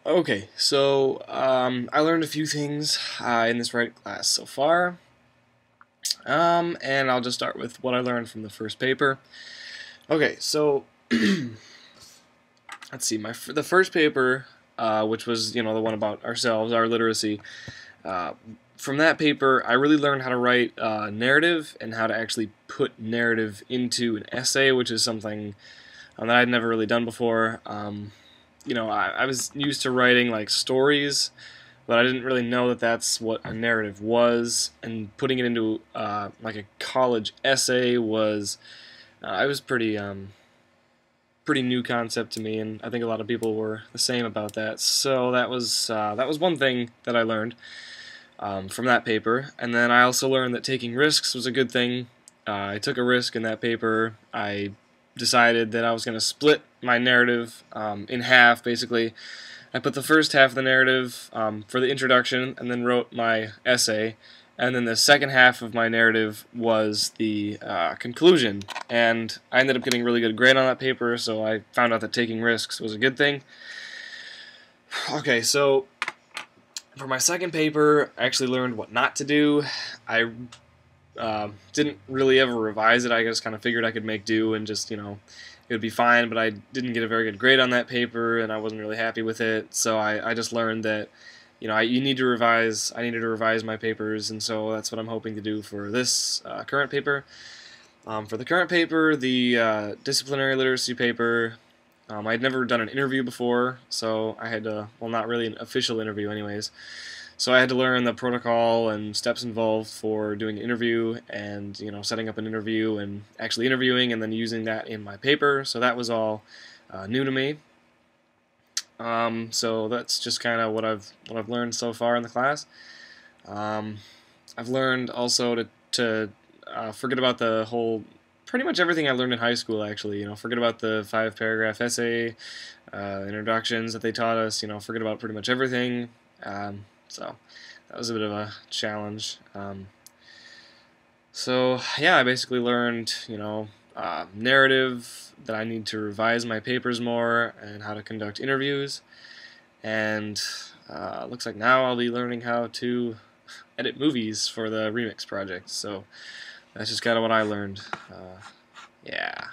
Okay, so I learned a few things in this writing class so far, and I'll just start with what I learned from the first paper. Okay, so let's see, the first paper, which was the one about ourselves, our literacy. Uh, from that paper, I really learned how to write narrative and how to actually put narrative into an essay, which is something that I'd never really done before. I was used to writing like stories, but I didn't really know that that's what a narrative was, and putting it into like a college essay was I was pretty new concept to me, and I think a lot of people were the same about that. So that was one thing that I learned from that paper, and then I also learned that taking risks was a good thing. I took a risk in that paper. I decided that I was going to split my narrative in half, basically. I put the first half of the narrative for the introduction and then wrote my essay, and then the second half of my narrative was the conclusion. And I ended up getting a really good grade on that paper, so I found out that taking risks was a good thing. Okay, so for my second paper, I actually learned what not to do. I didn't really ever revise it. I just kind of figured I could make do and just, it would be fine, but I didn't get a very good grade on that paper, and I wasn't really happy with it. So I just learned that, you need to revise. I needed to revise my papers, and so that's what I'm hoping to do for this current paper. For the current paper, the disciplinary literacy paper, I'd never done an interview before, so I had to, well, not really an official interview anyways. So I had to learn the protocol and steps involved for doing an interview and, setting up an interview and actually interviewing and then using that in my paper. So that was all new to me. So that's just kind of what I've learned so far in the class. Um, I've learned also to forget about the whole, pretty much everything I learned in high school, actually. Forget about the 5-paragraph essay, introductions that they taught us. Forget about pretty much everything. So that was a bit of a challenge. So yeah, I basically learned, narrative, that I need to revise my papers more, and how to conduct interviews. And looks like now I'll be learning how to edit movies for the remix project. So that's just kind of what I learned. Yeah.